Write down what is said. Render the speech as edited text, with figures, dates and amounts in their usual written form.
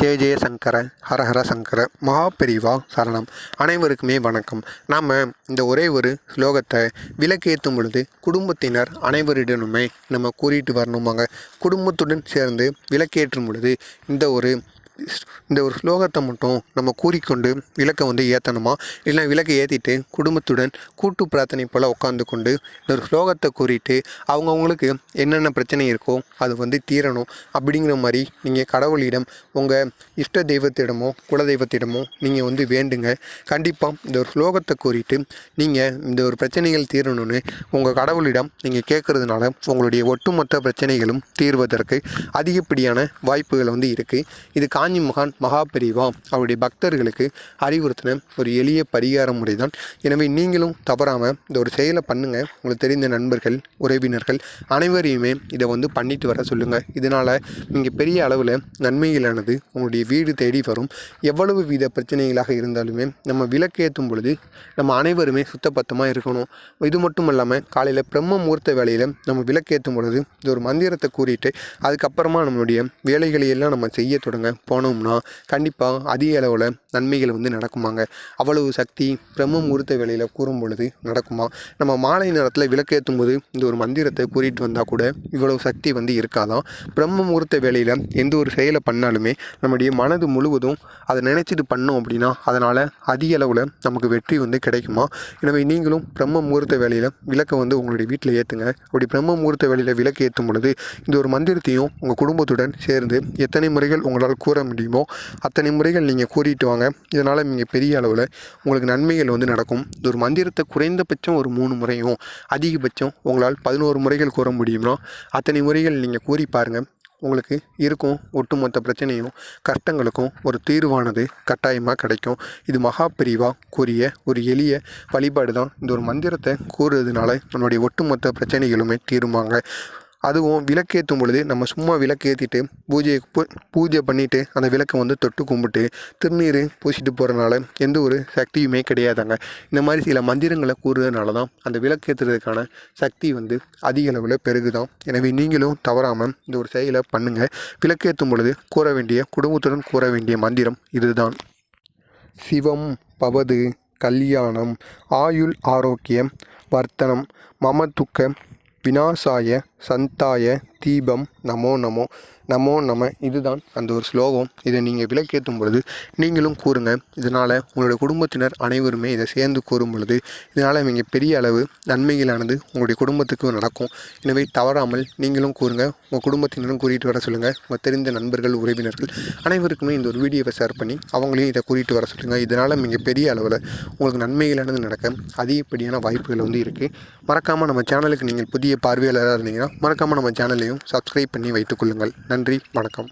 ஜெய ஜெய சங்கர ஹரஹர சங்கர மகாபெரிவா சரணம். அனைவருக்குமே வணக்கம். நாம் இந்த ஒரே ஒரு ஸ்லோகத்தை விளக்கேற்றும் பொழுது குடும்பத்தினர் அனைவரிடனுமே நம்ம கூறிட்டு வரணுமாங்க. குடும்பத்துடன் சேர்ந்து விளக்கேற்றும் பொழுது இந்த ஒரு ஸ்லோகத்தை மட்டும் நம்ம கூறிக்கொண்டு விளக்கை ஏற்றணுமா, இல்லை விளக்கை ஏற்றிட்டு குடும்பத்துடன் கூட்டு பிரார்த்தனை போல் உட்காந்து கொண்டு இந்த ஒரு ஸ்லோகத்தை கூறிட்டு அவங்கவுங்களுக்கு என்னென்ன பிரச்சனை இருக்கோ அது தீரணும் அப்படிங்கிற மாதிரி நீங்கள் கடவுளிடம் உங்கள் இஷ்ட தெய்வத்திடமோ குலதெய்வத்திடமோ நீங்கள் வேண்டுங்க. கண்டிப்பாக இந்த ஒரு ஸ்லோகத்தை கூறிட்டு நீங்கள் இந்த ஒரு பிரச்சனைகள் தீரணும்னு உங்கள் கடவுளிடம் நீங்கள் கேட்குறதுனால உங்களுடைய ஒட்டுமொத்த பிரச்சனைகளும் தீர்வதற்கு அதிகப்படியான வாய்ப்புகள் இருக்குது. இது காஞ்சி மகான் மகாபெரிவா அவருடைய பக்தர்களுக்கு அறிவுறுத்தின ஒரு எளிய பரிகார முறை தான். எனவே நீங்களும் தவறாமல் இந்த ஒரு செயலை பண்ணுங்கள். உங்களுக்கு தெரிந்த நண்பர்கள் உறவினர்கள் அனைவரையுமே இதை பண்ணிட்டு வர சொல்லுங்கள். இதனால் நீங்கள் பெரிய அளவில் நன்மைகளானது உங்களுடைய வீடு தேடி வரும். எவ்வளவு வித பிரச்சனைகளாக இருந்தாலுமே நம்ம விளக்கேற்றும் பொழுது நம்ம அனைவருமே சுத்தபத்தமாக இருக்கணும். இது மட்டும் இல்லாமல் காலையில் பிரம்ம முகூர்த்த வேலையில் நம்ம விளக்கேற்றும் பொழுது இது ஒரு மந்திரத்தை கூறிட்டு அதுக்கப்புறமா நம்மளுடைய வேலைகளையெல்லாம் நம்ம செய்ய தொடங்க போனோம்னா கண்டிப்பாக அதிக அளவில் நன்மைகள் நடக்குமாங்க. அவ்வளவு சக்தி பிரம்ம முகூர்த்த வேலையில் கூறும் பொழுது நடக்குமா. நம்ம மாலை நேரத்தில் விளக்கேற்றும் போது இந்த ஒரு மந்திரத்தை கூறிட்டு வந்தால் கூட இவ்வளவு சக்தி இருக்காதான். பிரம்ம முகூர்த்த வேலையில் எந்த ஒரு செயலை பண்ணாலுமே நம்முடைய மனது முழுவதும் அதை நினைச்சிட்டு பண்ணோம் அப்படின்னா அதனால் அதிக அளவில் நமக்கு வெற்றி கிடைக்குமா. எனவே நீங்களும் பிரம்ம முகூர்த்த வேலையில் விளக்கை உங்களுடைய வீட்டில் ஏற்றுங்க. அப்படி பிரம்ம முகூர்த்த வேலையில் விளக்கு ஏற்றும் பொழுது இந்த ஒரு மந்திரத்தையும் உங்கள் குடும்பத்துடன் சேர்ந்து எத்தனை முறைகள் உங்களால் கூற முடியுமோ அத்தனை முறைகள் நீங்கள் கூறிட்டு வாங்க. இதனால் நீங்கள் பெரிய அளவில் உங்களுக்கு நன்மைகள் நடக்கும். இந்த ஒரு மந்திரத்தை குறைந்தபட்சம் ஒரு 3 முறையும் அதிகபட்சம் உங்களால் 11 முறைகள் கூற முடியும்னா அத்தனை முறைகள் நீங்கள் கூறி பாருங்கள். உங்களுக்கு இருக்கும் ஒட்டுமொத்த பிரச்சனையும் கஷ்டங்களுக்கும் ஒரு தீர்வானது கட்டாயமாக கிடைக்கும். இது மகாபெரிவா கூறிய ஒரு எளிய வழிபாடு தான். இந்த ஒரு மந்திரத்தை கூறுறதுனால நம்மளுடைய ஒட்டுமொத்த பிரச்சனைகளுமே தீருமாங்க. அதுவும் விளக்கேற்றும் பொழுது நம்ம சும்மா விளக்கேற்றிட்டு பூஜை பண்ணிவிட்டு அந்த விளக்கை தொட்டு கும்பிட்டு திருநீர் பூசிட்டு போகிறதுனால எந்த ஒரு சக்தியுமே கிடையாதாங்க. இந்த மாதிரி சில மந்திரங்களை கூறுறதுனால தான் அந்த விளக்கேற்றுறதுக்கான சக்தி அதிக அளவில் பெருகுதான். எனவே நீங்களும் தவறாமல் இந்த ஒரு செயலை பண்ணுங்கள். விளக்கேற்றும் பொழுது கூற வேண்டிய குடும்பத்துடன் கூற வேண்டிய மந்திரம் இதுதான். சிவம் பவது கல்யாணம் ஆயுள் ஆரோக்கியம் வர்த்தனம் மம துக்க விநாசாய சந்தாய தீபம் நமோ நமோ நமோ நம. இதுதான் அந்த ஒரு ஸ்லோகம். இதை நீங்கள் விளக்கேற்றும் பொழுது நீங்களும் கூறுங்க. இதனால் உங்களுடைய குடும்பத்தினர் அனைவருமே இதை சேர்ந்து கூறும் பொழுது இதனால் நீங்கள் பெரிய அளவு நன்மைகளானது உங்களுடைய குடும்பத்துக்கு நடக்கும். எனவே தவறாமல் நீங்களும் கூறுங்க. உங்கள் குடும்பத்தினரும் கூறிட்டு வர சொல்லுங்கள். உங்கள் தெரிந்த நண்பர்கள் உறவினர்கள் அனைவருக்குமே இந்த ஒரு வீடியோவை ஷேர் பண்ணி அவங்களையும் இதை கூறிட்டு வர சொல்லுங்கள். இதனால் நீங்கள் பெரிய அளவில் உங்களுக்கு நன்மைகளானது நடக்க அதிகப்படியான வாய்ப்புகள் இருக்குது. மறக்காமல் நம்ம சேனலுக்கு நீங்கள் புதிய பார்வையாளராக இருந்தீங்கன்னா மறக்காமல் நம்ம சேனலையும் சப்ஸ்கிரைப் பண்ணி வைத்துக்கொள்ளுங்கள். நன்றி, வணக்கம்.